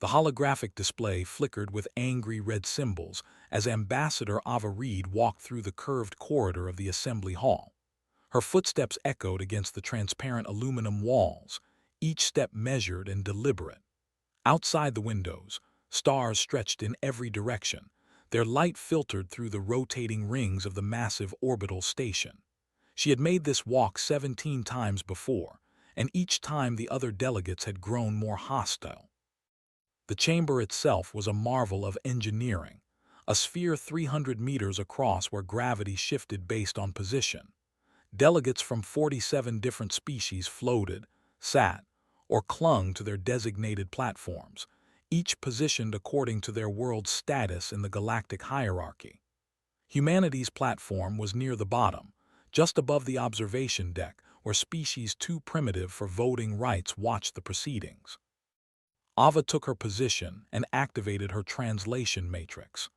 The holographic display flickered with angry red symbols as Ambassador Ava Reed walked through the curved corridor of the assembly hall. Her footsteps echoed against the transparent aluminum walls, each step measured and deliberate. Outside the windows, stars stretched in every direction, their light filtered through the rotating rings of the massive orbital station. She had made this walk 17 times before, and each time the other delegates had grown more hostile. The chamber itself was a marvel of engineering, a sphere 300 meters across where gravity shifted based on position. Delegates from 47 different species floated, sat, or clung to their designated platforms, each positioned according to their world's status in the galactic hierarchy. Humanity's platform was near the bottom, just above the observation deck, where species too primitive for voting rights watched the proceedings. Ava took her position and activated her translation matrix.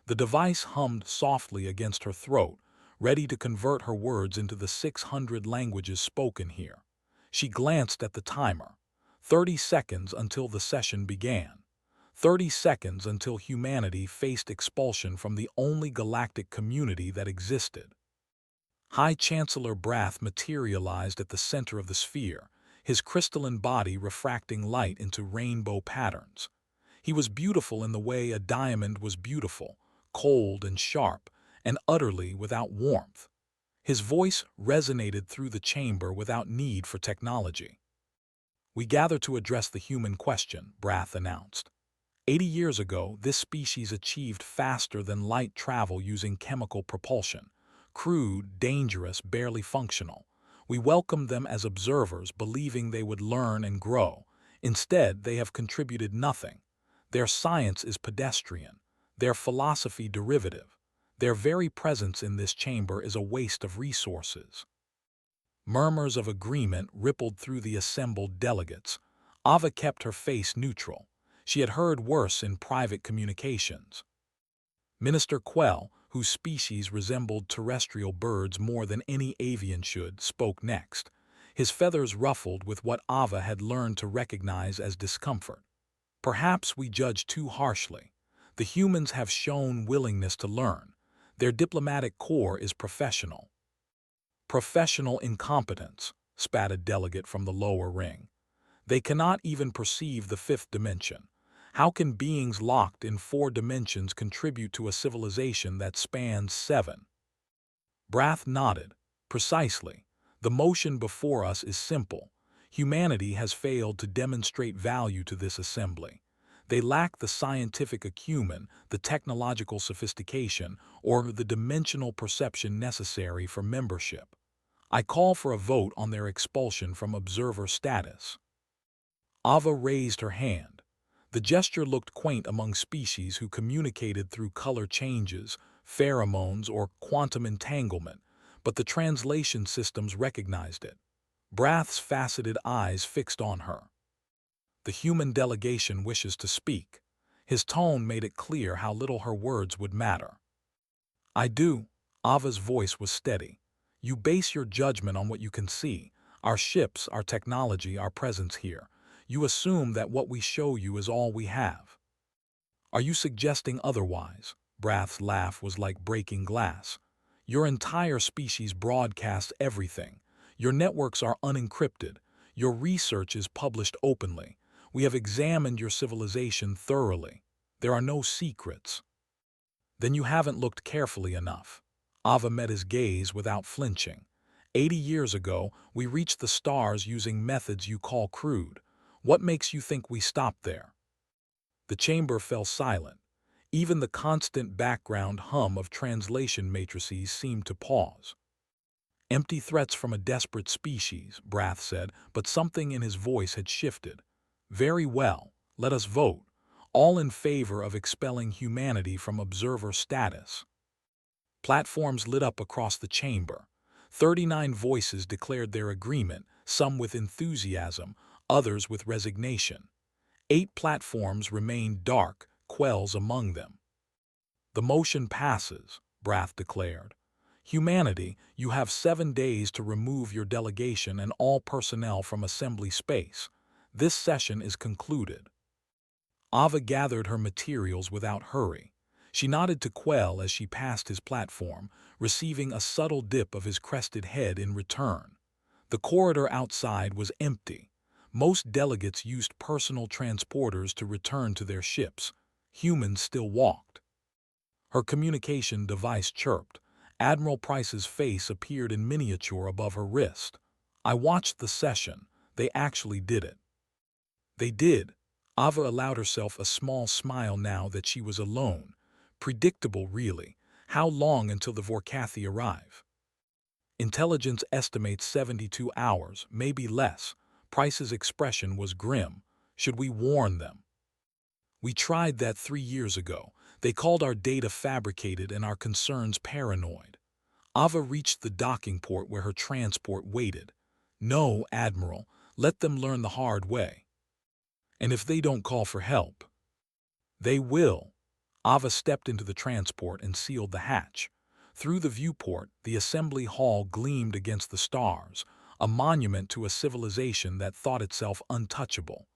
The device hummed softly against her throat, ready to convert her words into the 600 languages spoken here. She glanced at the timer. 30 seconds until the session began. 30 seconds until humanity faced expulsion from the only galactic community that existed. High Chancellor Brath materialized at the center of the sphere, his crystalline body refracting light into rainbow patterns. He was beautiful in the way a diamond was beautiful, cold and sharp, and utterly without warmth. His voice resonated through the chamber without need for technology. "We gather to address the human question," Brath announced. 80 years ago, this species achieved faster than light travel using chemical propulsion. Crude, dangerous, barely functional. We welcomed them as observers, believing they would learn and grow. Instead, they have contributed nothing. Their science is pedestrian, their philosophy derivative. Their very presence in this chamber is a waste of resources. Murmurs of agreement rippled through the assembled delegates. Ava kept her face neutral. She had heard worse in private communications. Minister Quell, whose species resembled terrestrial birds more than any avian should, spoke next, his feathers ruffled with what Ava had learned to recognize as discomfort. "Perhaps we judge too harshly. The humans have shown willingness to learn. Their diplomatic corps is professional." "Professional incompetence," spat a delegate from the lower ring. "They cannot even perceive the fifth dimension. How can beings locked in 4 dimensions contribute to a civilization that spans 7? Brath nodded. "Precisely. The motion before us is simple. Humanity has failed to demonstrate value to this assembly. They lack the scientific acumen, the technological sophistication, or the dimensional perception necessary for membership. I call for a vote on their expulsion from observer status." Ava raised her hand. The gesture looked quaint among species who communicated through color changes, pheromones, or quantum entanglement, but the translation systems recognized it. Brath's faceted eyes fixed on her. "The human delegation wishes to speak." His tone made it clear how little her words would matter. "I do." Ava's voice was steady. "You base your judgment on what you can see. Our ships, our technology, our presence here. You assume that what we show you is all we have." "Are you suggesting otherwise?" Brath's laugh was like breaking glass. "Your entire species broadcasts everything. Your networks are unencrypted. Your research is published openly. We have examined your civilization thoroughly. There are no secrets." "Then you haven't looked carefully enough." Ava met his gaze without flinching. 80 years ago, we reached the stars using methods you call crude. What makes you think we stopped there?" The chamber fell silent. Even the constant background hum of translation matrices seemed to pause. "Empty threats from a desperate species," Brath said, but something in his voice had shifted. "Very well, let us vote. All in favor of expelling humanity from observer status." Platforms lit up across the chamber. 39 voices declared their agreement, some with enthusiasm, others with resignation. 8 platforms remained dark, Quells among them. "The motion passes," Brath declared. "Humanity, you have 7 days to remove your delegation and all personnel from assembly space. This session is concluded." Ava gathered her materials without hurry. She nodded to Quell as she passed his platform, receiving a subtle dip of his crested head in return. The corridor outside was empty. Most delegates used personal transporters to return to their ships. Humans still walked. Her communication device chirped. Admiral Price's face appeared in miniature above her wrist. I watched the session. They actually did it. They did. Ava allowed herself a small smile now that she was alone. Predictable, really. How long until the Vorkathi arrive? Intelligence estimates 72 hours, maybe less. Price's expression was grim. Should we warn them? We tried that 3 years ago. They called our data fabricated and our concerns paranoid. Ava reached the docking port where her transport waited. No, Admiral, let them learn the hard way. And if they don't call for help, they will. Ava stepped into the transport and sealed the hatch. Through the viewport, the assembly hall gleamed against the stars, a monument to a civilization that thought itself untouchable.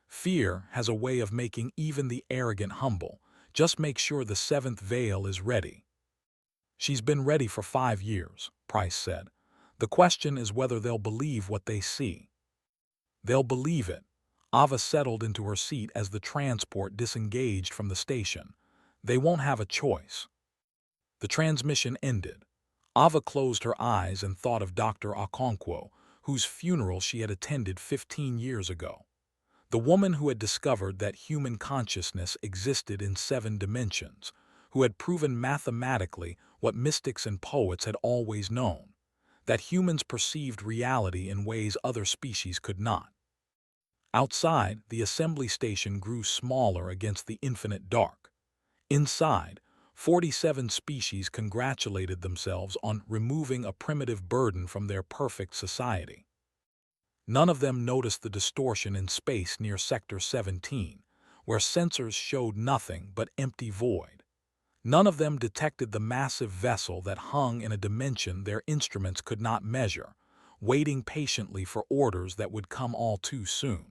Fear has a way of making even the arrogant humble. Just make sure the seventh veil is ready. She's been ready for 5 years, Price said. The question is whether they'll believe what they see. They'll believe it. Ava settled into her seat as the transport disengaged from the station. They won't have a choice. The transmission ended. Ava closed her eyes and thought of Dr. Okonkwo, whose funeral she had attended 15 years ago. The woman who had discovered that human consciousness existed in 7 dimensions, who had proven mathematically what mystics and poets had always known, that humans perceived reality in ways other species could not. Outside, the assembly station grew smaller against the infinite dark. Inside, 47 species congratulated themselves on removing a primitive burden from their perfect society. None of them noticed the distortion in space near Sector 17, where sensors showed nothing but empty void. None of them detected the massive vessel that hung in a dimension their instruments could not measure, waiting patiently for orders that would come all too soon.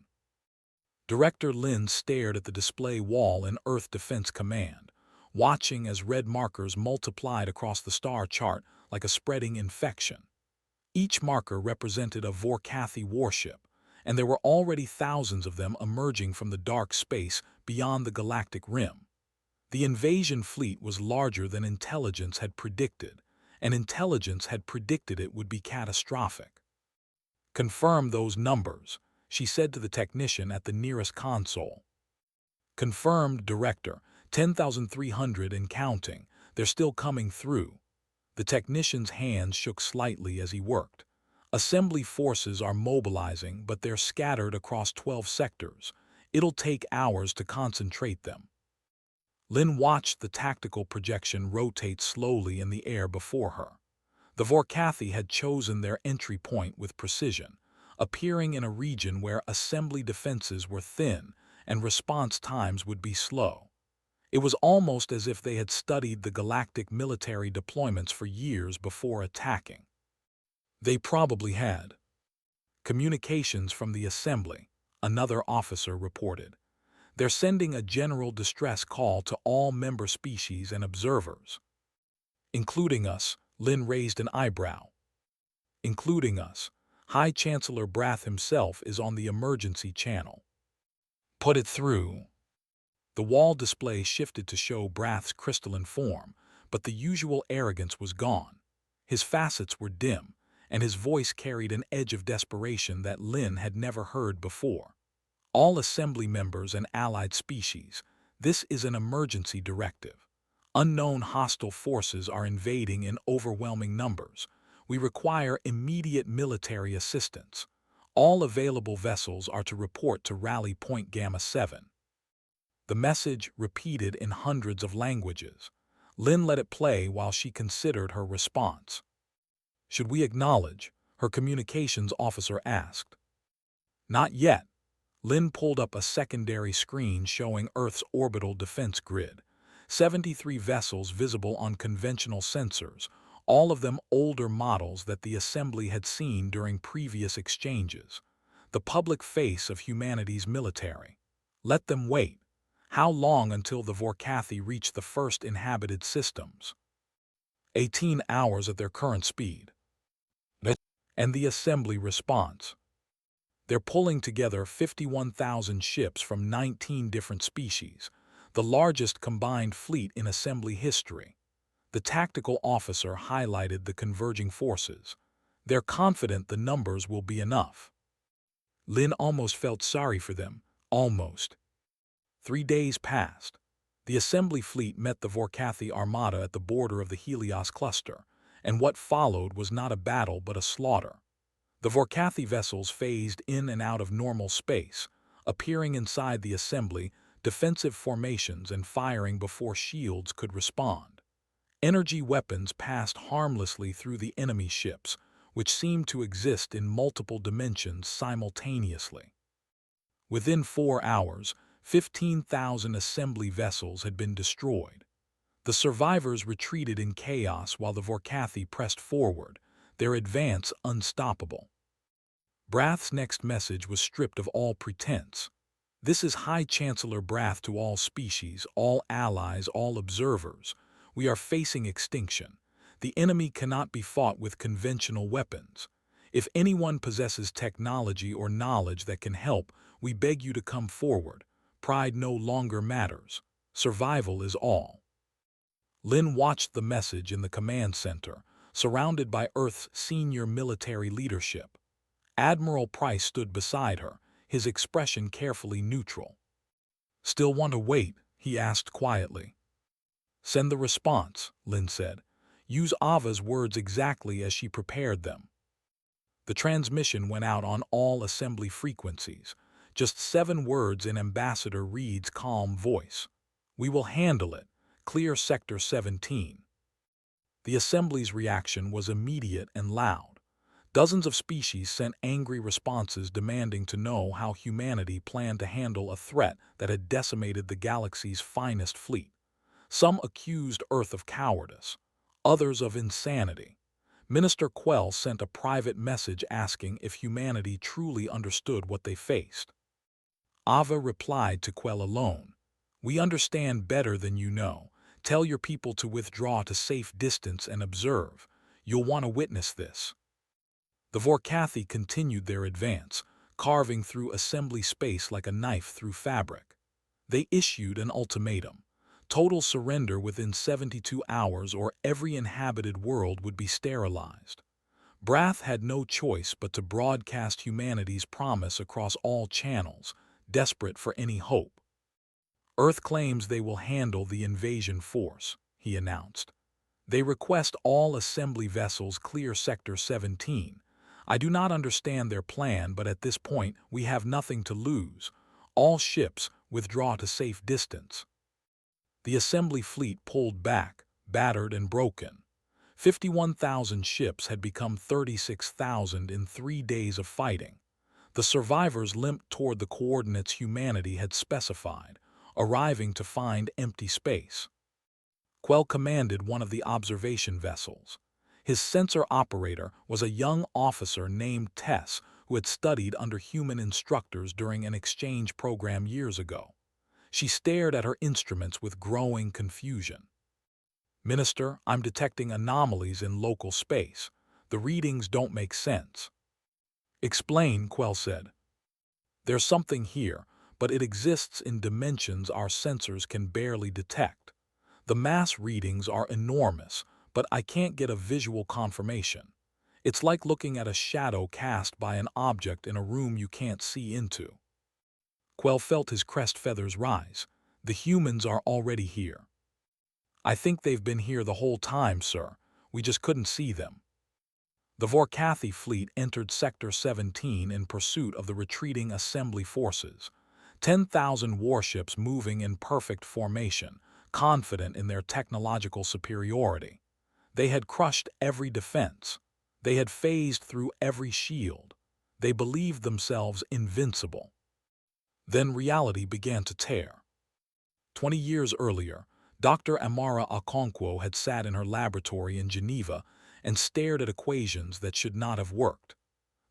Director Lin stared at the display wall in Earth Defense Command, watching as red markers multiplied across the star chart like a spreading infection. Each marker represented a Vorkathi warship, and there were already thousands of them emerging from the dark space beyond the galactic rim. The invasion fleet was larger than intelligence had predicted, and intelligence had predicted it would be catastrophic. Confirm those numbers, she said to the technician at the nearest console. Confirmed, Director. 10,300 and counting. They're still coming through. The technician's hands shook slightly as he worked. Assembly forces are mobilizing, but they're scattered across 12 sectors. It'll take hours to concentrate them. Lin watched the tactical projection rotate slowly in the air before her. The Vorkathi had chosen their entry point with precision, appearing in a region where assembly defenses were thin and response times would be slow. It was almost as if they had studied the galactic military deployments for years before attacking. They probably had. Communications from the assembly, another officer reported. They're sending a general distress call to all member species and observers. Including us, Lin raised an eyebrow. Including us. High Chancellor Brath himself is on the emergency channel. Put it through. The wall display shifted to show Brath's crystalline form, but the usual arrogance was gone. His facets were dim, and his voice carried an edge of desperation that Lin had never heard before. All assembly members and allied species, this is an emergency directive. Unknown hostile forces are invading in overwhelming numbers. We require immediate military assistance. All available vessels are to report to Rally Point Gamma 7. The message repeated in hundreds of languages. Lin let it play while she considered her response. Should we acknowledge? Her communications officer asked. Not yet. Lin pulled up a secondary screen showing Earth's orbital defense grid. 73 vessels visible on conventional sensors, all of them older models that the assembly had seen during previous exchanges. The public face of humanity's military. Let them wait. How long until the Vorkathi reach the first inhabited systems? 18 hours at their current speed. And the assembly response. They're pulling together 51,000 ships from 19 different species, the largest combined fleet in assembly history. The tactical officer highlighted the converging forces. They're confident the numbers will be enough. Lin almost felt sorry for them. Almost. 3 days passed. The assembly fleet met the Vorkathi armada at the border of the Helios cluster, and what followed was not a battle but a slaughter. The Vorkathi vessels phased in and out of normal space, appearing inside the assembly, defensive formations and firing before shields could respond. Energy weapons passed harmlessly through the enemy ships, which seemed to exist in multiple dimensions simultaneously. Within 4 hours, 15,000 assembly vessels had been destroyed. The survivors retreated in chaos while the Vorkathi pressed forward, their advance unstoppable. Brath's next message was stripped of all pretense. This is High Chancellor Brath to all species, all allies, all observers. We are facing extinction. The enemy cannot be fought with conventional weapons. If anyone possesses technology or knowledge that can help, we beg you to come forward. Pride no longer matters. Survival is all. Lin watched the message in the command center, surrounded by Earth's senior military leadership. Admiral Price stood beside her, his expression carefully neutral. "Still want to wait?" he asked quietly. "Send the response," Lin said. "Use Ava's words exactly as she prepared them." The transmission went out on all assembly frequencies. Just 7 words in Ambassador Reed's calm voice. "We will handle it. Clear Sector 17. The assembly's reaction was immediate and loud. Dozens of species sent angry responses demanding to know how humanity planned to handle a threat that had decimated the galaxy's finest fleet. Some accused Earth of cowardice, others of insanity. Minister Quell sent a private message asking if humanity truly understood what they faced. Ava replied to Quell alone. "We understand better than you know. Tell your people to withdraw to safe distance and observe. You'll want to witness this." The Vorkathi continued their advance, carving through assembly space like a knife through fabric. They issued an ultimatum. Total surrender within 72 hours or every inhabited world would be sterilized. Brath had no choice but to broadcast humanity's promise across all channels, desperate for any hope. "Earth claims they will handle the invasion force," he announced. "They request all assembly vessels clear Sector 17. I do not understand their plan, but at this point we have nothing to lose. All ships withdraw to safe distance." The assembly fleet pulled back, battered and broken. 51,000 ships had become 36,000 in 3 days of fighting. The survivors limped toward the coordinates humanity had specified, arriving to find empty space. Quell commanded one of the observation vessels. His sensor operator was a young officer named Tess who had studied under human instructors during an exchange program years ago. She stared at her instruments with growing confusion. "Minister, I'm detecting anomalies in local space. The readings don't make sense." "Explain," Quell said. "There's something here, but it exists in dimensions our sensors can barely detect. The mass readings are enormous, but I can't get a visual confirmation. It's like looking at a shadow cast by an object in a room you can't see into." Quell felt his crest feathers rise. "The humans are already here." "I think they've been here the whole time, sir. We just couldn't see them." The Vorkathi fleet entered Sector 17 in pursuit of the retreating assembly forces. 10,000 warships moving in perfect formation, confident in their technological superiority. They had crushed every defense. They had phased through every shield. They believed themselves invincible. Then reality began to tear. 20 years earlier, Dr. Amara Okonkwo had sat in her laboratory in Geneva and stared at equations that should not have worked.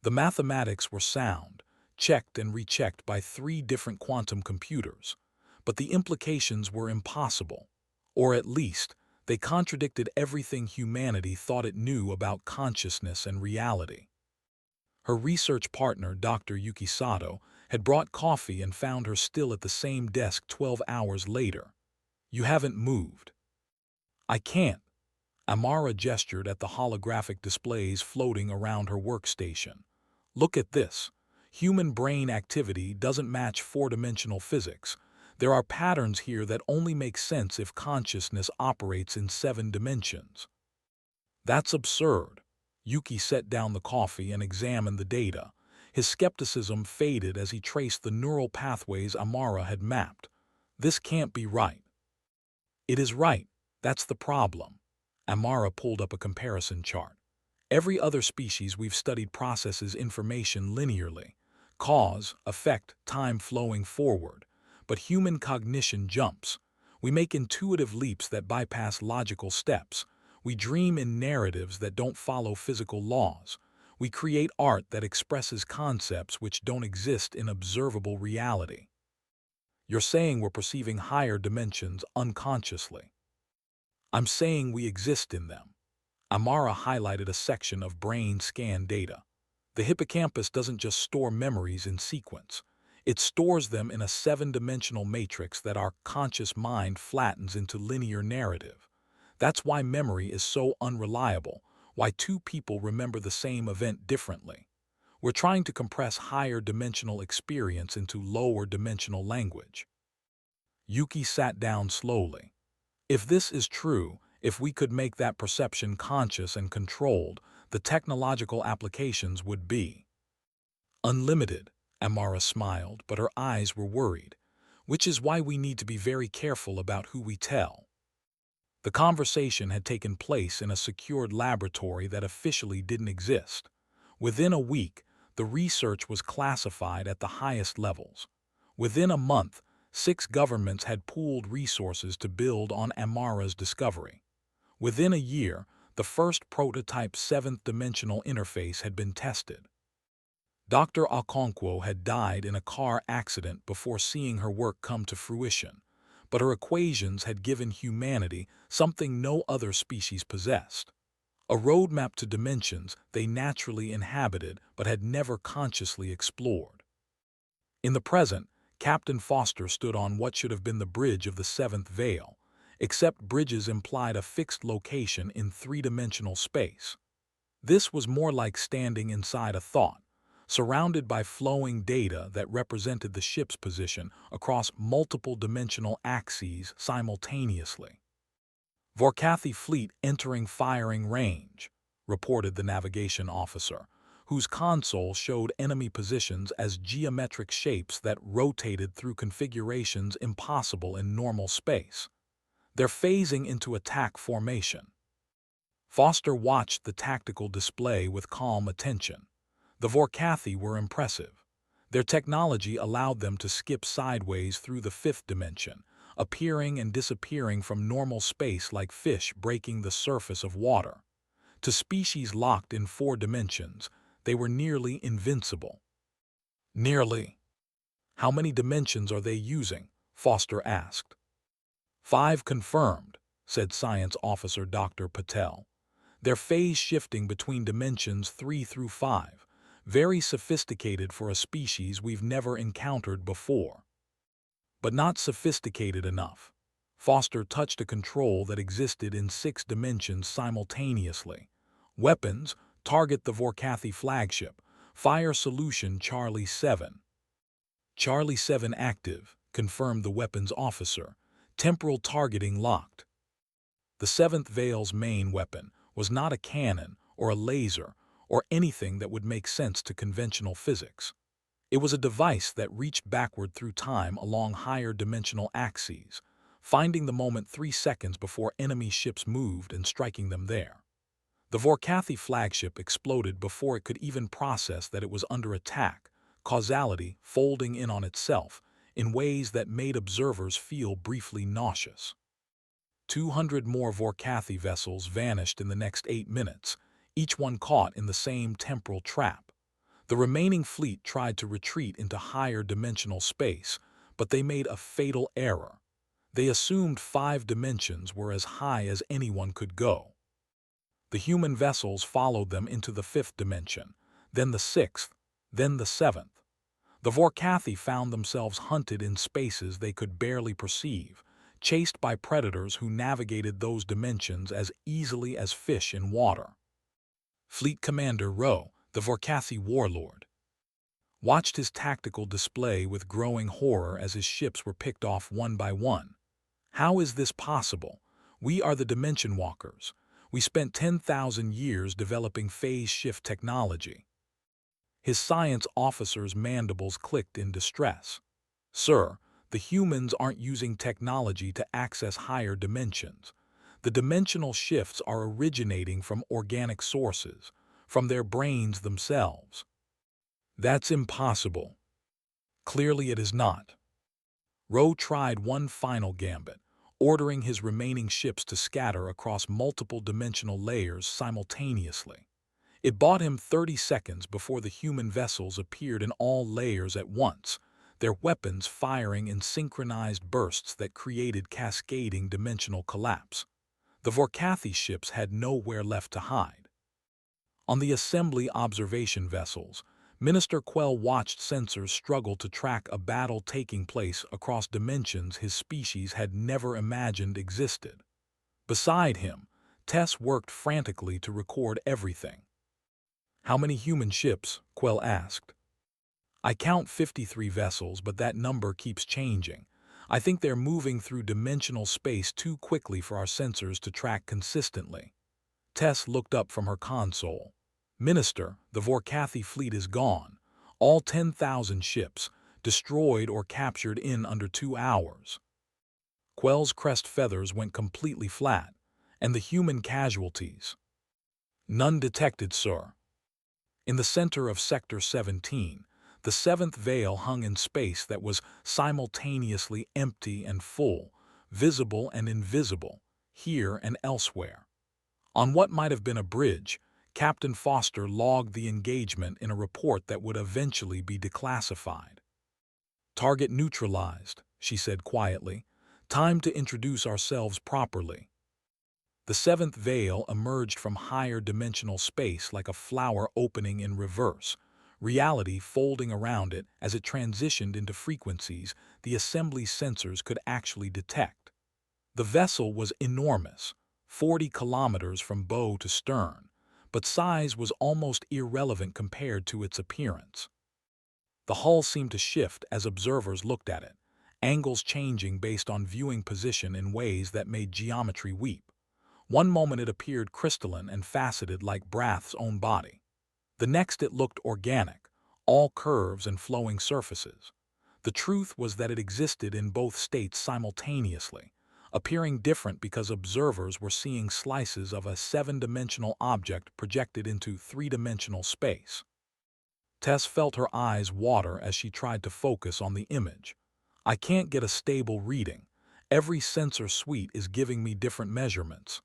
The mathematics were sound, checked and rechecked by 3 different quantum computers. but the implications were impossible. Or at least, they contradicted everything humanity thought it knew about consciousness and reality. Her research partner, Dr. Yuki Sato, had brought coffee and found her still at the same desk 12 hours later. "You haven't moved." "I can't." Amara gestured at the holographic displays floating around her workstation. "Look at this. Human brain activity doesn't match four-dimensional physics. There are patterns here that only make sense if consciousness operates in 7 dimensions." "That's absurd." Yuki set down the coffee and examined the data. His skepticism faded as he traced the neural pathways Amara had mapped. "This can't be right." "It is right. That's the problem." Amara pulled up a comparison chart. "Every other species we've studied processes information linearly. Cause, effect, time flowing forward. But human cognition jumps. We make intuitive leaps that bypass logical steps. We dream in narratives that don't follow physical laws. We create art that expresses concepts which don't exist in observable reality." "You're saying we're perceiving higher dimensions unconsciously." "I'm saying we exist in them." Amara highlighted a section of brain scan data. "The hippocampus doesn't just store memories in sequence. It stores them in a 7-dimensional matrix that our conscious mind flattens into linear narrative. That's why memory is so unreliable, why two people remember the same event differently. We're trying to compress higher dimensional experience into lower dimensional language." Yuki sat down slowly. "If this is true, if we could make that perception conscious and controlled, the technological applications would be unlimited." Amara smiled, but her eyes were worried. "Which is why we need to be very careful about who we tell." The conversation had taken place in a secured laboratory that officially didn't exist. Within a week, the research was classified at the highest levels. Within a month, 6 governments had pooled resources to build on Amara's discovery. Within a year, the first prototype 7th-dimensional interface had been tested. Dr. Okonkwo had died in a car accident before seeing her work come to fruition, but her equations had given humanity something no other species possessed: a roadmap to dimensions they naturally inhabited but had never consciously explored. In the present, Captain Foster stood on what should have been the bridge of the 7th veil, except bridges implied a fixed location in 3-dimensional space. This was more like standing inside a thought, surrounded by flowing data that represented the ship's position across multiple dimensional axes simultaneously. "Vorkathi fleet entering firing range," reported the navigation officer, whose console showed enemy positions as geometric shapes that rotated through configurations impossible in normal space. "They're phasing into attack formation." Foster watched the tactical display with calm attention. The Vorkathi were impressive. Their technology allowed them to skip sideways through the 5th dimension, appearing and disappearing from normal space like fish breaking the surface of water. To species locked in 4 dimensions, they were nearly invincible. "Nearly? How many dimensions are they using?" Foster asked. 5 confirmed," said Science Officer Dr. Patel. "They're phase shifting between dimensions 3 through 5, very sophisticated for a species we've never encountered before. But not sophisticated enough." Foster touched a control that existed in 6 dimensions simultaneously. "Weapons, target the Vorkathi flagship. Fire solution Charlie 7. "Charlie 7 active," confirmed the weapons officer. "Temporal targeting locked." The 7th Veil's main weapon was not a cannon or a laser or anything that would make sense to conventional physics. It was a device that reached backward through time along higher dimensional axes, finding the moment 3 seconds before enemy ships moved and striking them there. The Vorkathi flagship exploded before it could even process that it was under attack, causality folding in on itself in ways that made observers feel briefly nauseous. 200 more Vorkathi vessels vanished in the next 8 minutes, each one caught in the same temporal trap. The remaining fleet tried to retreat into higher dimensional space, But they made a fatal error. They assumed 5 dimensions were as high as anyone could go. The human vessels followed them into the 5th dimension, then the 6th, then the 7th. The Vorkathi found themselves hunted in spaces they could barely perceive, chased by predators who navigated those dimensions as easily as fish in water. Fleet Commander Ro, the Vorkathi warlord, watched his tactical display with growing horror as his ships were picked off one by one. How is this possible? We are the Dimension Walkers. We spent 10,000 years developing phase shift technology. His science officer's mandibles clicked in distress. Sir, the humans aren't using technology to access higher dimensions. The dimensional shifts are originating from organic sources, from their brains themselves. That's impossible. Clearly it is not. Ro tried one final gambit, ordering his remaining ships to scatter across multiple dimensional layers simultaneously. It bought him 30 seconds before the human vessels appeared in all layers at once, their weapons firing in synchronized bursts that created cascading dimensional collapse. The Vorkathi ships had nowhere left to hide. On the assembly observation vessels, Minister Quell watched sensors struggle to track a battle taking place across dimensions his species had never imagined existed. Beside him, Tess worked frantically to record everything. How many human ships? Quell asked. I count 53 vessels, but that number keeps changing. I think they're moving through dimensional space too quickly for our sensors to track consistently. Tess looked up from her console. Minister, the Vorkathi fleet is gone. All 10,000 ships, destroyed or captured in under 2 hours. Quell's crest feathers went completely flat. And the human casualties? None detected, sir. In the center of Sector 17, the 7th veil hung in space that was simultaneously empty and full, visible and invisible, here and elsewhere. On what might have been a bridge, Captain Foster logged the engagement in a report that would eventually be declassified. Target neutralized, she said quietly. Time to introduce ourselves properly. The 7th veil emerged from higher dimensional space like a flower opening in reverse, reality folding around it as it transitioned into frequencies the assembly sensors could actually detect. The vessel was enormous, 40 kilometers from bow to stern, but size was almost irrelevant compared to its appearance. The hull seemed to shift as observers looked at it, angles changing based on viewing position in ways that made geometry weep. One moment it appeared crystalline and faceted like Brath's own body. The next it looked organic, all curves and flowing surfaces. The truth was that it existed in both states simultaneously, appearing different because observers were seeing slices of a 7-dimensional object projected into 3-dimensional space. Tess felt her eyes water as she tried to focus on the image. I can't get a stable reading. Every sensor suite is giving me different measurements.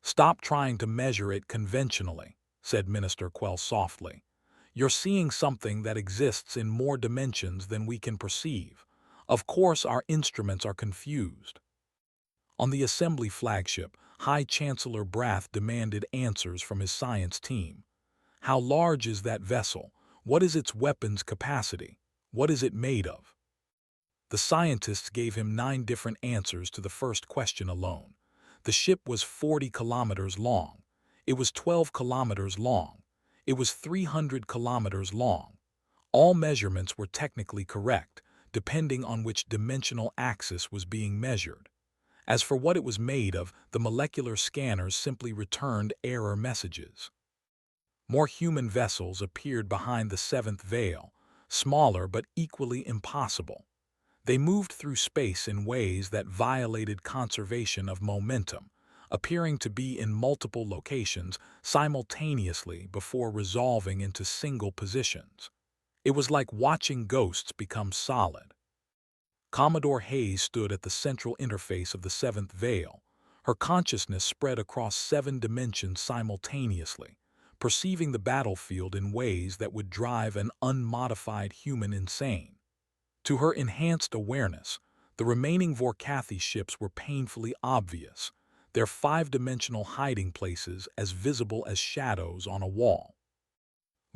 Stop trying to measure it conventionally, said Minister Quell softly. You're seeing something that exists in more dimensions than we can perceive. Of course our instruments are confused. On the assembly flagship, High Chancellor Brath demanded answers from his science team. How large is that vessel? What is its weapons capacity? What is it made of? The scientists gave him 9 different answers to the first question alone. The ship was 40 kilometers long. It was 12 kilometers long. It was 300 kilometers long. All measurements were technically correct, depending on which dimensional axis was being measured. As for what it was made of, the molecular scanners simply returned error messages. More human vessels appeared behind the 7th veil, smaller but equally impossible. They moved through space in ways that violated conservation of momentum, appearing to be in multiple locations simultaneously before resolving into single positions. It was like watching ghosts become solid. Commodore Hayes stood at the central interface of the 7th veil. Her consciousness spread across 7 dimensions simultaneously, perceiving the battlefield in ways that would drive an unmodified human insane. To her enhanced awareness, the remaining Vorkathi ships were painfully obvious, their five-dimensional hiding places as visible as shadows on a wall.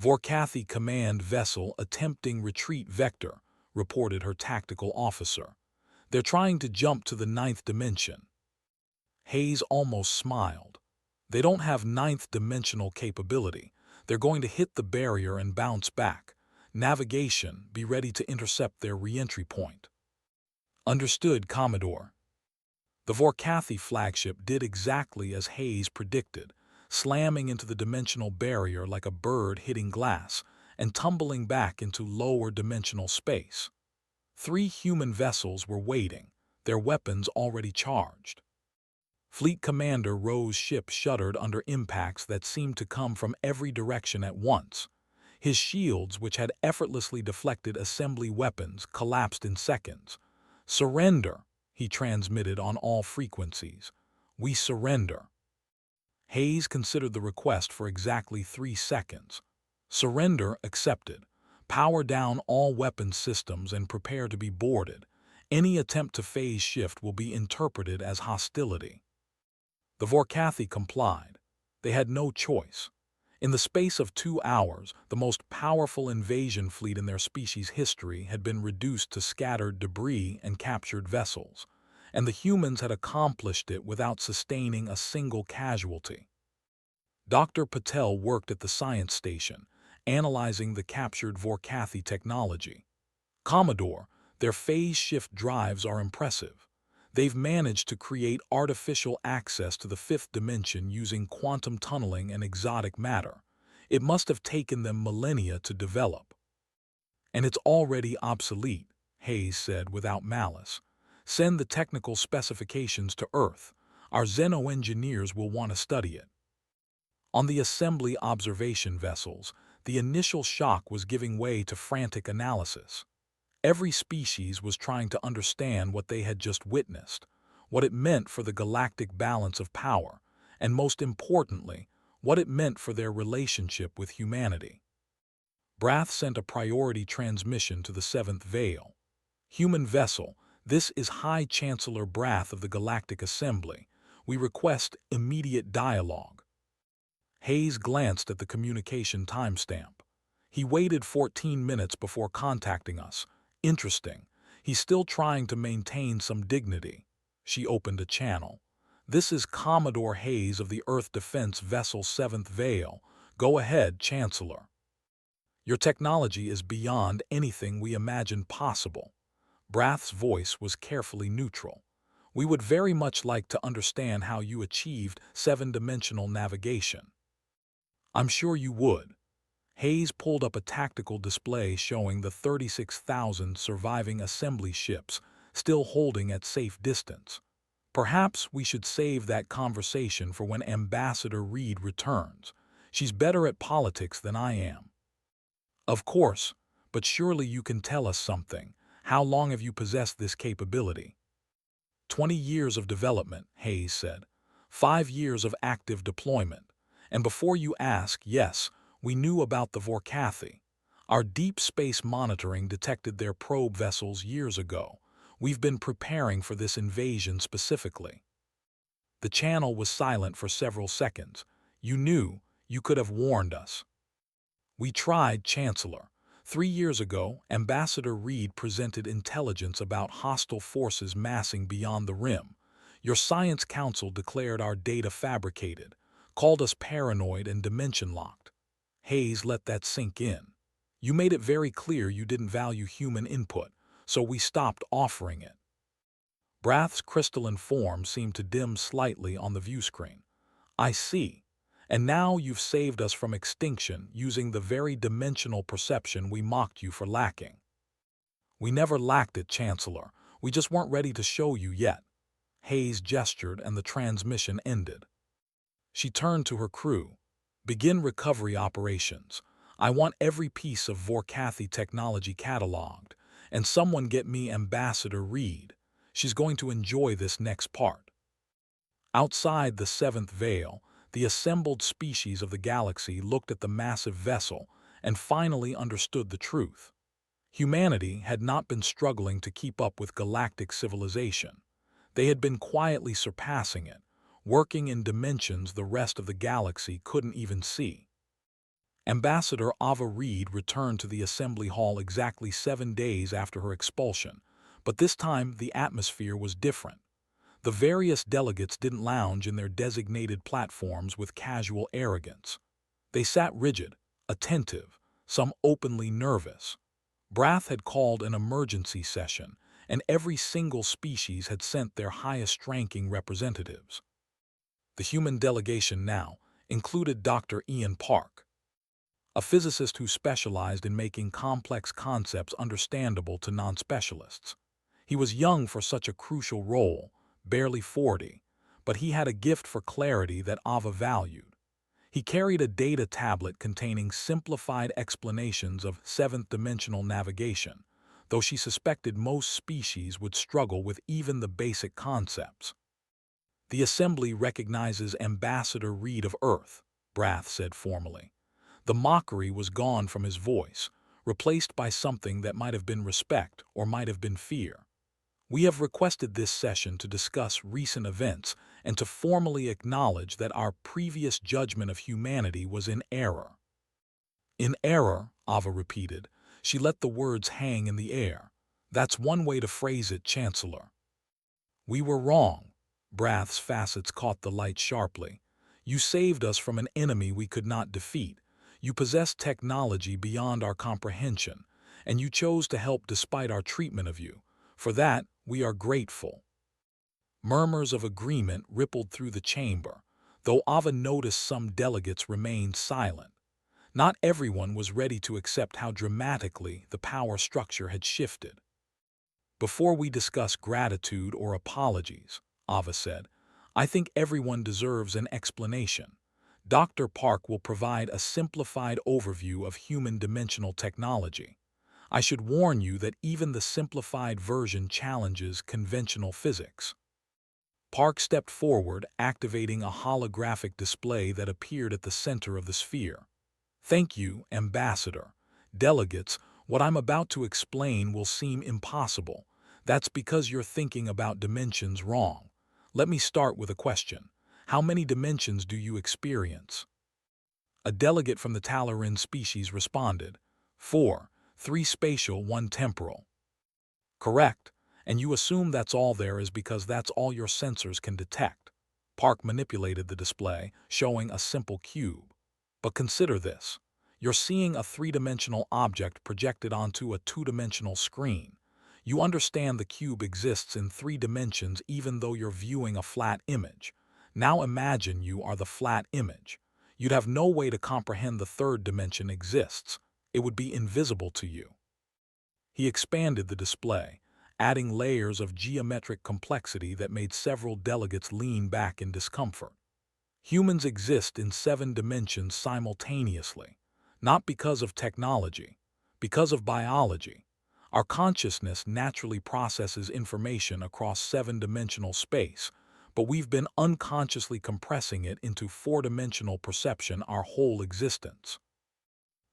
Vorkathi command vessel attempting retreat vector, reported her tactical officer. They're trying to jump to the ninth dimension. Hayes almost smiled. They don't have ninth-dimensional capability. They're going to hit the barrier and bounce back. Navigation, be ready to intercept their re-entry point. Understood, Commodore. The Vorkathi flagship did exactly as Hayes predicted, slamming into the dimensional barrier like a bird hitting glass and tumbling back into lower dimensional space. 3 human vessels were waiting, their weapons already charged. Fleet Commander Rowe's ship shuddered under impacts that seemed to come from every direction at once. His shields, which had effortlessly deflected assembly weapons, collapsed in seconds. "Surrender," he transmitted on all frequencies. "We surrender." Hayes considered the request for exactly 3 seconds. "Surrender accepted. Power down all weapons systems and prepare to be boarded. Any attempt to phase shift will be interpreted as hostility." The Vorkathi complied. They had no choice. In the space of 2 hours, the most powerful invasion fleet in their species' history had been reduced to scattered debris and captured vessels, and the humans had accomplished it without sustaining a single casualty. Dr. Patel worked at the science station, analyzing the captured Vorkathi technology. "Commodore, their phase shift drives are impressive. They've managed to create artificial access to the 5th dimension using quantum tunneling and exotic matter. It must have taken them millennia to develop." "And it's already obsolete," Hayes said without malice. "Send the technical specifications to Earth. Our xeno-engineers will want to study it." On the assembly observation vessels, the initial shock was giving way to frantic analysis. Every species was trying to understand what they had just witnessed, what it meant for the galactic balance of power, and most importantly, what it meant for their relationship with humanity. Brath sent a priority transmission to the 7th Veil. "Human vessel, this is High Chancellor Brath of the Galactic Assembly. We request immediate dialogue." Hayes glanced at the communication timestamp. "He waited 14 minutes before contacting us. Interesting. He's still trying to maintain some dignity." She opened a channel. "This is Commodore Hayes of the Earth Defense Vessel 7th Veil. Go ahead, Chancellor. Your technology is beyond anything we imagined possible." Brath's voice was carefully neutral. "We would very much like to understand how you achieved 7-dimensional navigation." "I'm sure you would." Hayes pulled up a tactical display showing the 36,000 surviving assembly ships, still holding at safe distance. "Perhaps we should save that conversation for when Ambassador Reed returns. She's better at politics than I am." "Of course, but surely you can tell us something. How long have you possessed this capability?" 20 years of development," Hayes said. 5 years of active deployment. And before you ask, yes, we knew about the Vorkathi. Our deep space monitoring detected their probe vessels years ago. We've been preparing for this invasion specifically." The channel was silent for several seconds. "You knew. You could have warned us." "We tried, Chancellor. 3 years ago, Ambassador Reed presented intelligence about hostile forces massing beyond the rim. Your Science Council declared our data fabricated, called us paranoid and dimension-locked." Hayes let that sink in. "You made it very clear you didn't value human input, so we stopped offering it." Brath's crystalline form seemed to dim slightly on the viewscreen. "I see. And now you've saved us from extinction using the very dimensional perception we mocked you for lacking." "We never lacked it, Chancellor. We just weren't ready to show you yet." Hayes gestured and the transmission ended. She turned to her crew. "Begin recovery operations. I want every piece of Vorkathi technology cataloged, and someone get me Ambassador Reed. She's going to enjoy this next part." Outside the 7th Veil, the assembled species of the galaxy looked at the massive vessel and finally understood the truth. Humanity had not been struggling to keep up with galactic civilization. They had been quietly surpassing it, working in dimensions the rest of the galaxy couldn't even see. Ambassador Ava Reed returned to the assembly hall exactly 7 days after her expulsion, but this time the atmosphere was different. The various delegates didn't lounge in their designated platforms with casual arrogance. They sat rigid, attentive, some openly nervous. Brath had called an emergency session, and every single species had sent their highest-ranking representatives. The human delegation now included Dr. Ian Park, a physicist who specialized in making complex concepts understandable to non-specialists. He was young for such a crucial role, barely 40, but he had a gift for clarity that Ava valued. He carried a data tablet containing simplified explanations of seventh-dimensional navigation, though she suspected most species would struggle with even the basic concepts. "The Assembly recognizes Ambassador Reed of Earth," Brath said formally. The mockery was gone from his voice, replaced by something that might have been respect or might have been fear. "We have requested this session to discuss recent events and to formally acknowledge that our previous judgment of humanity was in error." "In error," Ava repeated. She let the words hang in the air. "That's one way to phrase it, Chancellor." "We were wrong." Brath's facets caught the light sharply. "You saved us from an enemy we could not defeat. You possessed technology beyond our comprehension, and you chose to help despite our treatment of you. For that, we are grateful." Murmurs of agreement rippled through the chamber, though Ava noticed some delegates remained silent. Not everyone was ready to accept how dramatically the power structure had shifted. "Before we discuss gratitude or apologies," Ava said, "I think everyone deserves an explanation. Dr. Park will provide a simplified overview of human dimensional technology. I should warn you that even the simplified version challenges conventional physics." Park stepped forward, activating a holographic display that appeared at the center of the sphere. "Thank you, Ambassador. Delegates, what I'm about to explain will seem impossible. That's because you're thinking about dimensions wrong. Let me start with a question. How many dimensions do you experience?" A delegate from the Talaran species responded. "4, 3 spatial, 1 temporal." "Correct. And you assume that's all there is because that's all your sensors can detect." Park manipulated the display, showing a simple cube. "But consider this. You're seeing a three-dimensional object projected onto a two-dimensional screen. You understand the cube exists in 3 dimensions even though you're viewing a flat image. Now imagine you are the flat image. You'd have no way to comprehend the third dimension exists. It would be invisible to you." He expanded the display, adding layers of geometric complexity that made several delegates lean back in discomfort. "Humans exist in 7 dimensions simultaneously, not because of technology, because of biology. Our consciousness naturally processes information across 7-dimensional space, but we've been unconsciously compressing it into 4-dimensional perception our whole existence."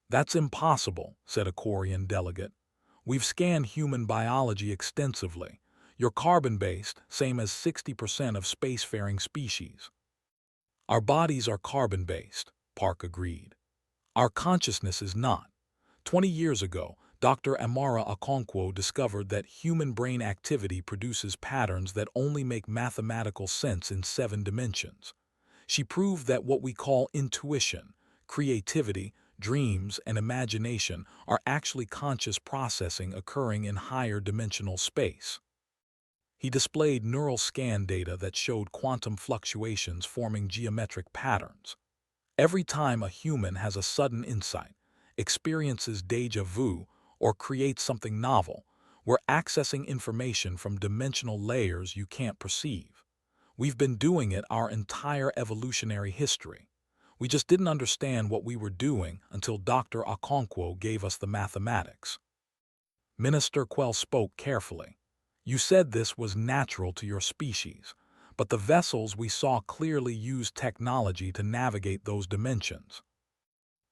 "That's impossible," said a Korean delegate. "We've scanned human biology extensively. You're carbon-based, same as 60% of spacefaring species." "Our bodies are carbon-based," Park agreed. "Our consciousness is not. 20 years ago, Dr. Amara Okonkwo discovered that human brain activity produces patterns that only make mathematical sense in 7 dimensions. She proved that what we call intuition, creativity, dreams, and imagination are actually conscious processing occurring in higher dimensional space." He displayed neural scan data that showed quantum fluctuations forming geometric patterns. "Every time a human has a sudden insight, experiences déjà vu, or creates something novel, we're accessing information from dimensional layers you can't perceive. We've been doing it our entire evolutionary history. We just didn't understand what we were doing until Dr. Okonkwo gave us the mathematics." Minister Quell spoke carefully. "You said this was natural to your species, but the vessels we saw clearly used technology to navigate those dimensions."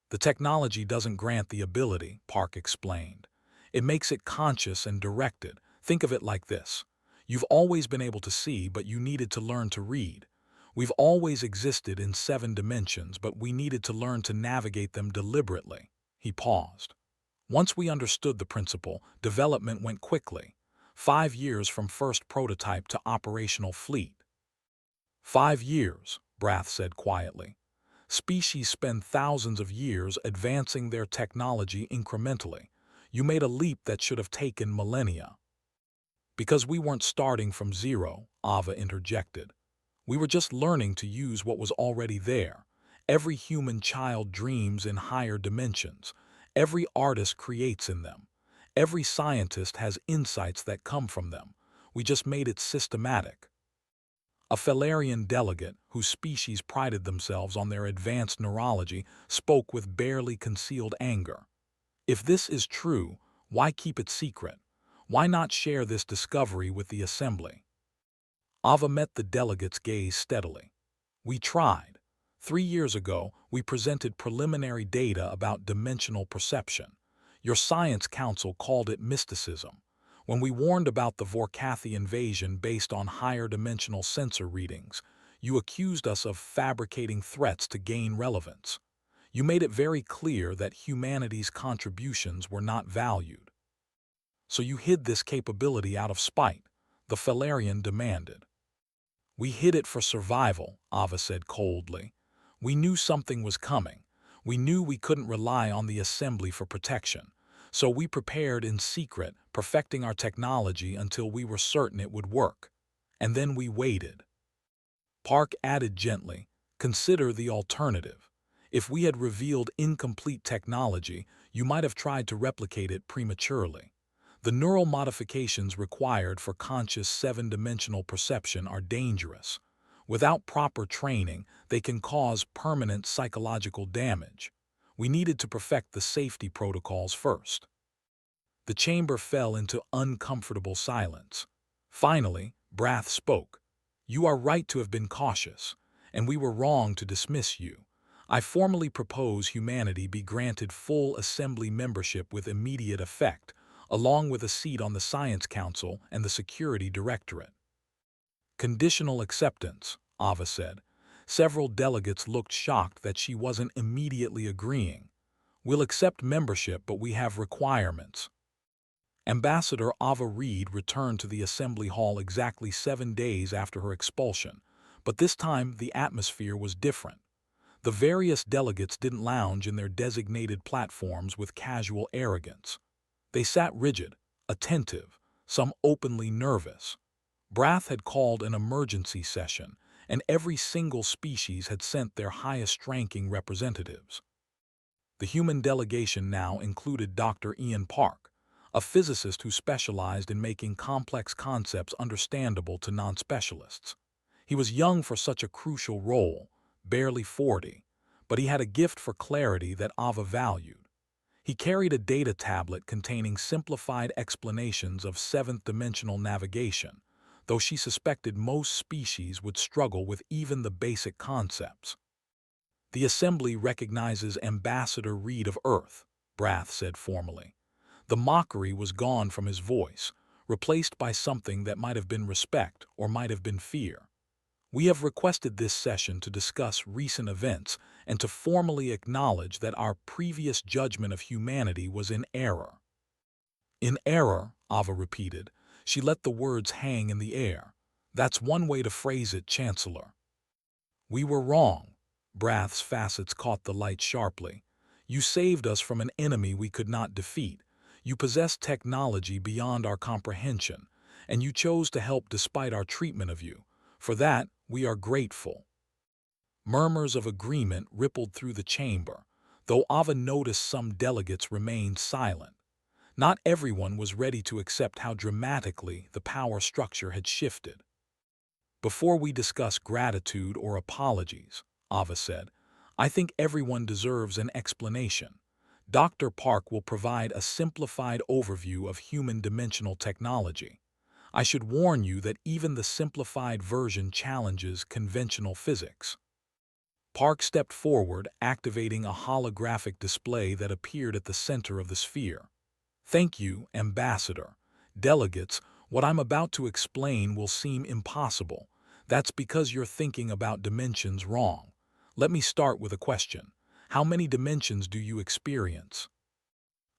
"The technology doesn't grant the ability," Park explained. It makes it conscious and directed. Think of it like this. You've always been able to see, but you needed to learn to read. We've always existed in 7 dimensions, but we needed to learn to navigate them deliberately. He paused. Once we understood the principle, development went quickly. 5 years from first prototype to operational fleet. 5 years, Brath said quietly. Species spend thousands of years advancing their technology incrementally. You made a leap that should have taken millennia. Because we weren't starting from zero, Ava interjected. We were just learning to use what was already there. Every human child dreams in higher dimensions. Every artist creates in them. Every scientist has insights that come from them. We just made it systematic. A Felarian delegate, whose species prided themselves on their advanced neurology, spoke with barely concealed anger. If this is true, why keep it secret? Why not share this discovery with the assembly? Ava met the delegate's gaze steadily. We tried. 3 years ago, we presented preliminary data about dimensional perception. Your science council called it mysticism. When we warned about the Vorkathi invasion based on higher dimensional sensor readings, you accused us of fabricating threats to gain relevance. You made it very clear that humanity's contributions were not valued. So you hid this capability out of spite, the Felarian demanded. We hid it for survival, Ava said coldly. We knew something was coming. We knew we couldn't rely on the assembly for protection. So we prepared in secret, perfecting our technology until we were certain it would work. And then we waited. Park added gently, consider the alternative. If we had revealed incomplete technology, you might have tried to replicate it prematurely. The neural modifications required for conscious 7-dimensional perception are dangerous. Without proper training, they can cause permanent psychological damage. We needed to perfect the safety protocols first. The chamber fell into uncomfortable silence. Finally, Brath spoke. You are right to have been cautious, and we were wrong to dismiss you. I formally propose humanity be granted full assembly membership with immediate effect, along with a seat on the Science Council and the Security Directorate. Conditional acceptance, Ava said. Several delegates looked shocked that she wasn't immediately agreeing. We'll accept membership, but we have requirements. Ambassador Ava Reed returned to the Assembly Hall exactly 7 days after her expulsion, but this time the atmosphere was different. The various delegates didn't lounge in their designated platforms with casual arrogance. They sat rigid, attentive, some openly nervous. Brath had called an emergency session, and every single species had sent their highest-ranking representatives. The human delegation now included Dr. Ian Park, a physicist who specialized in making complex concepts understandable to non-specialists. He was young for such a crucial role, barely 40, but he had a gift for clarity that Ava valued. He carried a data tablet containing simplified explanations of 7th-dimensional navigation, though she suspected most species would struggle with even the basic concepts. The Assembly recognizes Ambassador Reed of Earth, Brath said formally. The mockery was gone from his voice, replaced by something that might have been respect or might have been fear. We have requested this session to discuss recent events and to formally acknowledge that our previous judgment of humanity was in error. In error, Ava repeated. She let the words hang in the air. That's one way to phrase it, Chancellor. We were wrong. Brath's facets caught the light sharply. You saved us from an enemy we could not defeat. You possessed technology beyond our comprehension, and you chose to help despite our treatment of you. For that, we are grateful. Murmurs of agreement rippled through the chamber, though Ava noticed some delegates remained silent. Not everyone was ready to accept how dramatically the power structure had shifted. Before we discuss gratitude or apologies, Ava said, I think everyone deserves an explanation. Dr. Park will provide a simplified overview of human dimensional technology. I should warn you that even the simplified version challenges conventional physics. Park stepped forward, activating a holographic display that appeared at the center of the sphere. Thank you, Ambassador. Delegates, what I'm about to explain will seem impossible. That's because you're thinking about dimensions wrong. Let me start with a question. How many dimensions do you experience?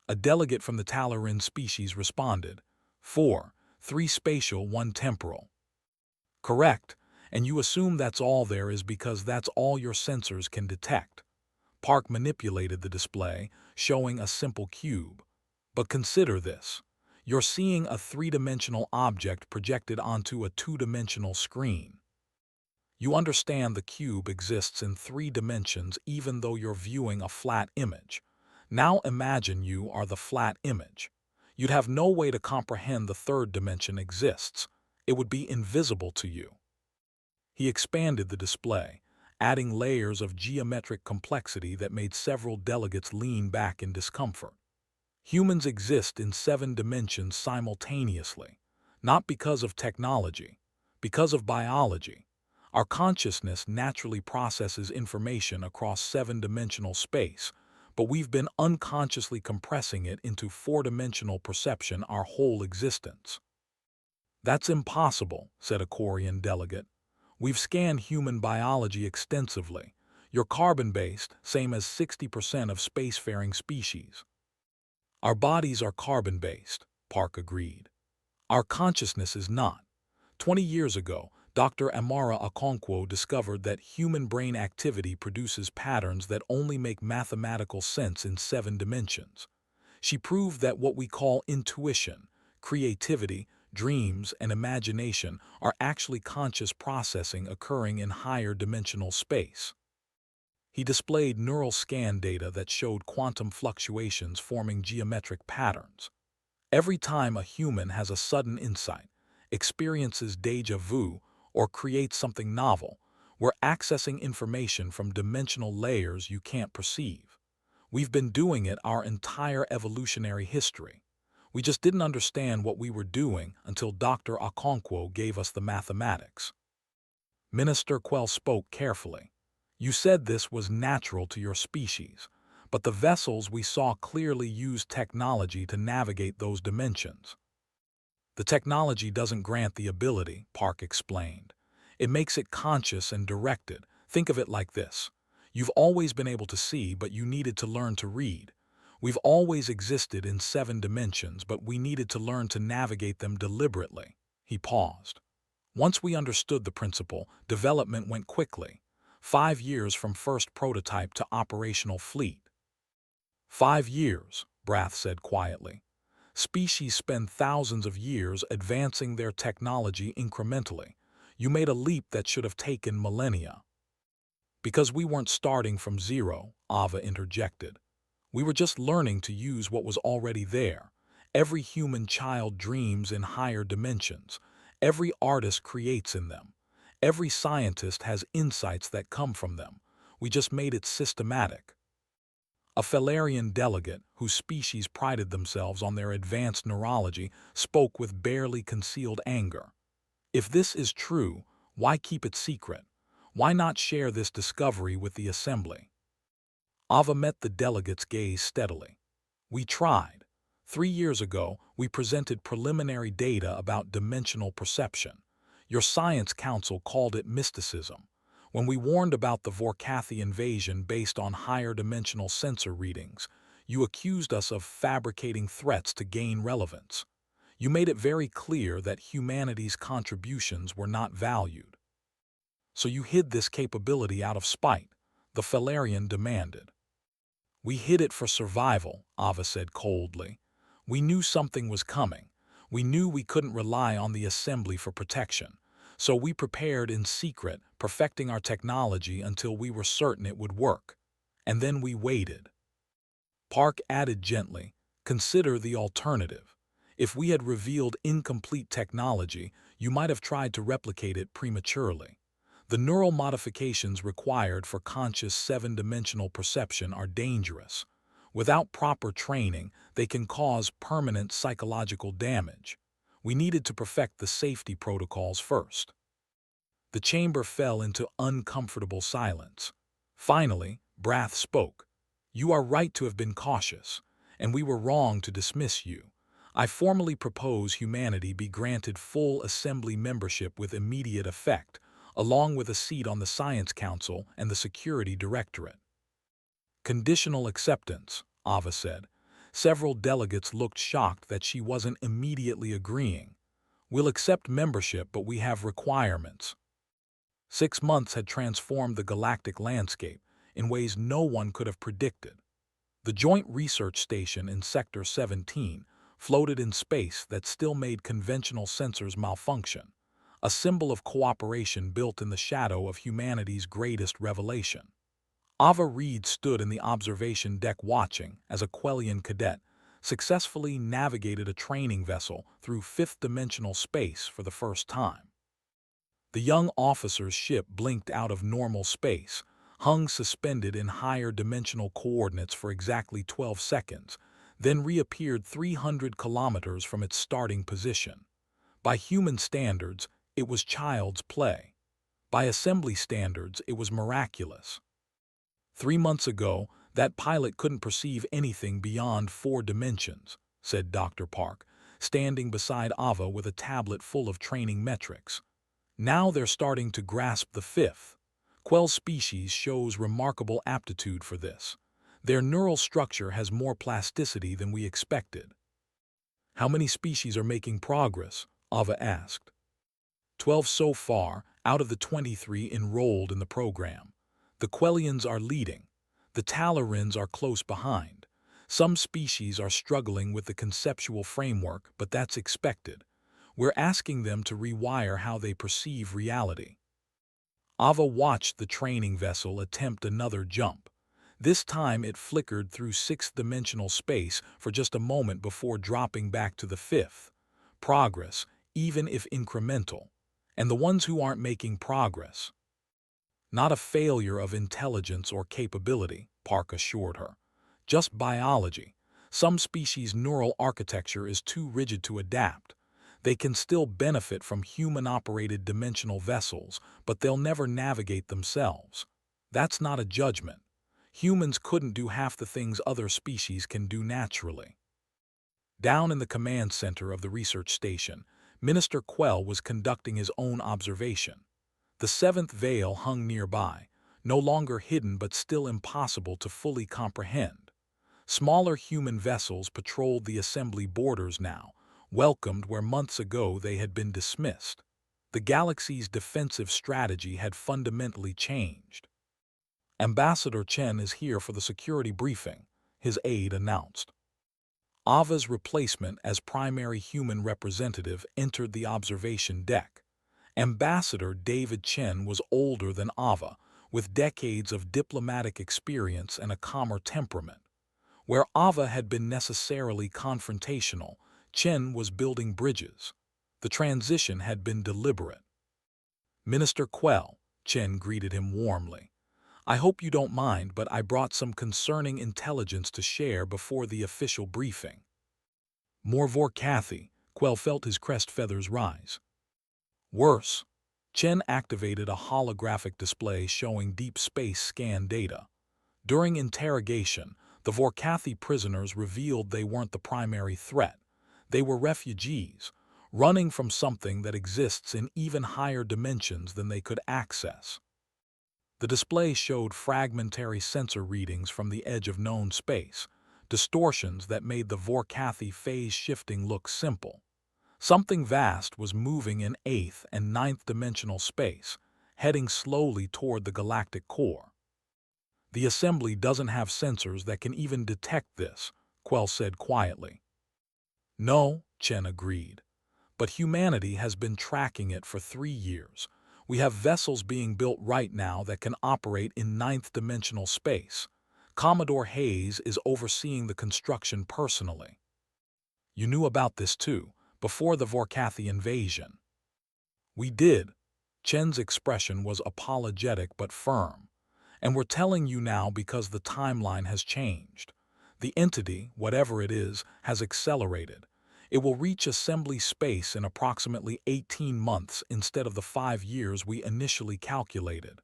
A delegate from the Talaran species responded. 4. 3 spatial, 1 temporal. Correct, and you assume that's all there is because that's all your sensors can detect. Park manipulated the display, showing a simple cube. But consider this. You're seeing a three-dimensional object projected onto a two-dimensional screen. You understand the cube exists in 3 dimensions even though you're viewing a flat image. Now imagine you are the flat image. You'd have no way to comprehend the third dimension exists. It would be invisible to you. He expanded the display, adding layers of geometric complexity that made several delegates lean back in discomfort. Humans exist in 7 dimensions simultaneously, not because of technology, because of biology. Our consciousness naturally processes information across 7-dimensional space, but we've been unconsciously compressing it into 4-dimensional perception our whole existence. That's impossible, said a Korean delegate. We've scanned human biology extensively. You're carbon-based, same as 60% of spacefaring species. Our bodies are carbon-based, Park agreed. Our consciousness is not. 20 years ago, Dr. Amara Okonkwo discovered that human brain activity produces patterns that only make mathematical sense in 7 dimensions. She proved that what we call intuition, creativity, dreams, and imagination are actually conscious processing occurring in higher dimensional space. He displayed neural scan data that showed quantum fluctuations forming geometric patterns. Every time a human has a sudden insight, experiences déjà vu, or creates something novel, we're accessing information from dimensional layers you can't perceive. We've been doing it our entire evolutionary history. We just didn't understand what we were doing until Dr. Okonkwo gave us the mathematics. Minister Quell spoke carefully. You said this was natural to your species, but the vessels we saw clearly used technology to navigate those dimensions. The technology doesn't grant the ability, Park explained. It makes it conscious and directed. Think of it like this. You've always been able to see, but you needed to learn to read. We've always existed in 7 dimensions, but we needed to learn to navigate them deliberately. He paused. Once we understood the principle, development went quickly. 5 years from first prototype to operational fleet. 5 years, Brath said quietly. Species spend thousands of years advancing their technology incrementally. You made a leap that should have taken millennia. Because we weren't starting from zero, Ava interjected. We were just learning to use what was already there. Every human child dreams in higher dimensions. Every artist creates in them. Every scientist has insights that come from them. We just made it systematic. A Felarian delegate, whose species prided themselves on their advanced neurology, spoke with barely concealed anger. If this is true, why keep it secret? Why not share this discovery with the assembly? Ava met the delegate's gaze steadily. We tried. 3 years ago, we presented preliminary data about dimensional perception. Your science council called it mysticism. When we warned about the Vorkathi invasion based on higher dimensional sensor readings, you accused us of fabricating threats to gain relevance. You made it very clear that humanity's contributions were not valued. So you hid this capability out of spite, the Felarian demanded. We hid it for survival, Ava said coldly. We knew something was coming. We knew we couldn't rely on the assembly for protection. So we prepared in secret, perfecting our technology until we were certain it would work. And then we waited. Park added gently, consider the alternative. If we had revealed incomplete technology, you might have tried to replicate it prematurely. The neural modifications required for conscious 7-dimensional perception are dangerous. Without proper training, they can cause permanent psychological damage. We needed to perfect the safety protocols first. The chamber fell into uncomfortable silence. Finally, Brath spoke. You are right to have been cautious. and we were wrong to dismiss you. I formally propose humanity be granted full assembly membership with immediate effect, along with a seat on the Science Council and the Security Directorate. Conditional acceptance, Ava said. Several delegates looked shocked that she wasn't immediately agreeing. We'll accept membership, but we have requirements. 6 months had transformed the galactic landscape in ways no one could have predicted. The Joint Research Station in Sector 17 floated in space that still made conventional sensors malfunction, a symbol of cooperation built in the shadow of humanity's greatest revelation. Ava Reed stood in the observation deck watching as a Quellian cadet successfully navigated a training vessel through fifth-dimensional space for the first time. The young officer's ship blinked out of normal space, hung suspended in higher dimensional coordinates for exactly 12 seconds, then reappeared 300 kilometers from its starting position. By human standards, it was child's play. By assembly standards, it was miraculous. 3 months ago, that pilot couldn't perceive anything beyond 4 dimensions, said Dr. Park, standing beside Ava with a tablet full of training metrics. Now they're starting to grasp the fifth. Quell's species shows remarkable aptitude for this. Their neural structure has more plasticity than we expected. How many species are making progress? Ava asked. 12 so far, out of the 23 enrolled in the program. The Quellians are leading. The Talorins are close behind. Some species are struggling with the conceptual framework, but that's expected. We're asking them to rewire how they perceive reality. Ava watched the training vessel attempt another jump. This time it flickered through sixth-dimensional space for just a moment before dropping back to the fifth. Progress, even if incremental. And the ones who aren't making progress. Not a failure of intelligence or capability, Park assured her. Just biology. Some species' neural architecture is too rigid to adapt. They can still benefit from human-operated dimensional vessels, but they'll never navigate themselves. That's not a judgment. Humans couldn't do half the things other species can do naturally. Down in the command center of the research station, Minister Quell was conducting his own observation. The seventh veil hung nearby, no longer hidden but still impossible to fully comprehend. Smaller human vessels patrolled the assembly borders now, welcomed where months ago they had been dismissed. The galaxy's defensive strategy had fundamentally changed. Ambassador Chen is here for the security briefing, his aide announced. Ava's replacement as primary human representative entered the observation deck. Ambassador David Chen was older than Ava, with decades of diplomatic experience and a calmer temperament. Where Ava had been necessarily confrontational, Chen was building bridges. The transition had been deliberate. Minister Quell, Chen greeted him warmly. I hope you don't mind, but I brought some concerning intelligence to share before the official briefing. More Vorkathy, Quell felt his crest feathers rise. Worse, Chen activated a holographic display showing deep space scan data. During interrogation, the Vorkathy prisoners revealed they weren't the primary threat. They were refugees, running from something that exists in even higher dimensions than they could access. The display showed fragmentary sensor readings from the edge of known space, distortions that made the Vorkathy phase shifting look simple. Something vast was moving in 8th and 9th dimensional space, heading slowly toward the galactic core. The assembly doesn't have sensors that can even detect this, Quell said quietly. No, Chen agreed. But humanity has been tracking it for 3 years. We have vessels being built right now that can operate in 9th dimensional space. Commodore Hayes is overseeing the construction personally. You knew about this too, before the Vorkathy invasion. We did. Chen's expression was apologetic but firm. And we're telling you now because the timeline has changed. The entity, whatever it is, has accelerated. It will reach assembly space in approximately 18 months instead of the 5 years we initially calculated.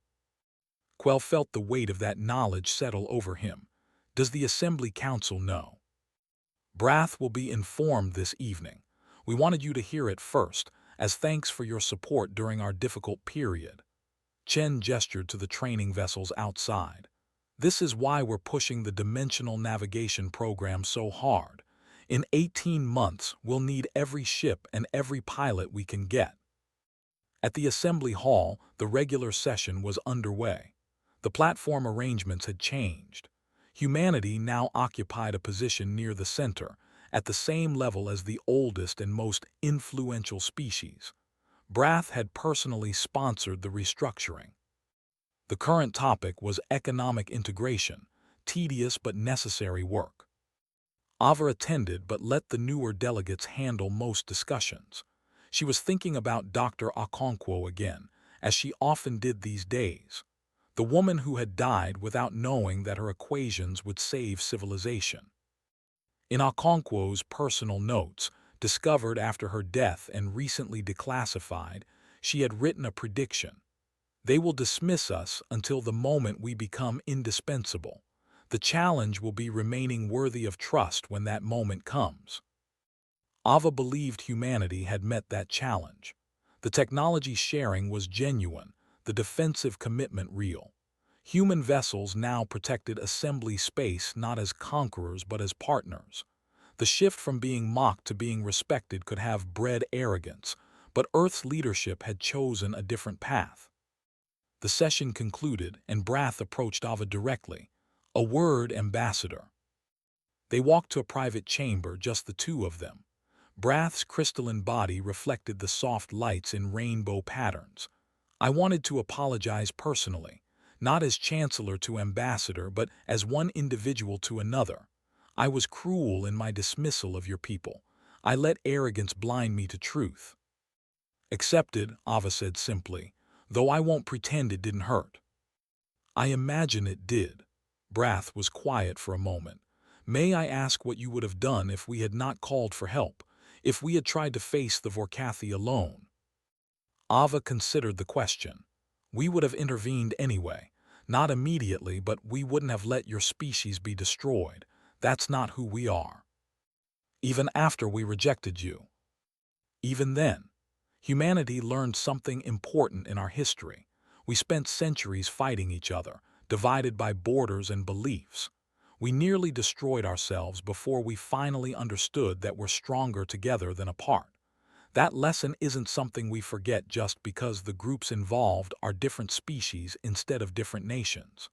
Quell felt the weight of that knowledge settle over him. Does the Assembly Council know? Brath will be informed this evening. We wanted you to hear it first, as thanks for your support during our difficult period. Chen gestured to the training vessels outside. This is why we're pushing the dimensional navigation program so hard. In 18 months, we'll need every ship and every pilot we can get. At the assembly hall, the regular session was underway. The platform arrangements had changed. Humanity now occupied a position near the center, at the same level as the oldest and most influential species. Brath had personally sponsored the restructuring. The current topic was economic integration, tedious but necessary work. Ava attended but let the newer delegates handle most discussions. She was thinking about Dr. Okonkwo again, as she often did these days. The woman who had died without knowing that her equations would save civilization. In Okonkwo's personal notes, discovered after her death and recently declassified, she had written a prediction. They will dismiss us until the moment we become indispensable. The challenge will be remaining worthy of trust when that moment comes. Ava believed humanity had met that challenge. The technology sharing was genuine, the defensive commitment real. Human vessels now protected assembly space not as conquerors but as partners. The shift from being mocked to being respected could have bred arrogance, but Earth's leadership had chosen a different path. The session concluded, and Brath approached Ava directly. "A word, Ambassador." They walked to a private chamber, just the two of them. Brath's crystalline body reflected the soft lights in rainbow patterns. "I wanted to apologize personally, not as Chancellor to Ambassador, but as one individual to another. I was cruel in my dismissal of your people. I let arrogance blind me to truth." "Accepted," Ava said simply, "though I won't pretend it didn't hurt." "I imagine it did." Brath was quiet for a moment. "May I ask what you would have done if we had not called for help, if we had tried to face the Vorkathi alone?" Ava considered the question. "We would have intervened anyway. Not immediately, but we wouldn't have let your species be destroyed. That's not who we are. Even after we rejected you." "Even then, humanity learned something important in our history. We spent centuries fighting each other, divided by borders and beliefs. We nearly destroyed ourselves before we finally understood that we're stronger together than apart. That lesson isn't something we forget just because the groups involved are different species instead of different nations."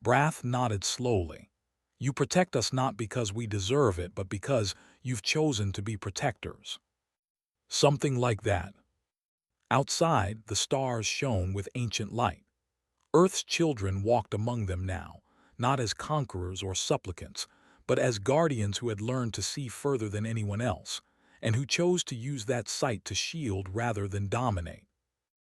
Brath nodded slowly. "You protect us not because we deserve it, but because you've chosen to be protectors." "Something like that." Outside, the stars shone with ancient light. Earth's children walked among them now, not as conquerors or supplicants, but as guardians who had learned to see further than anyone else, and who chose to use that sight to shield rather than dominate.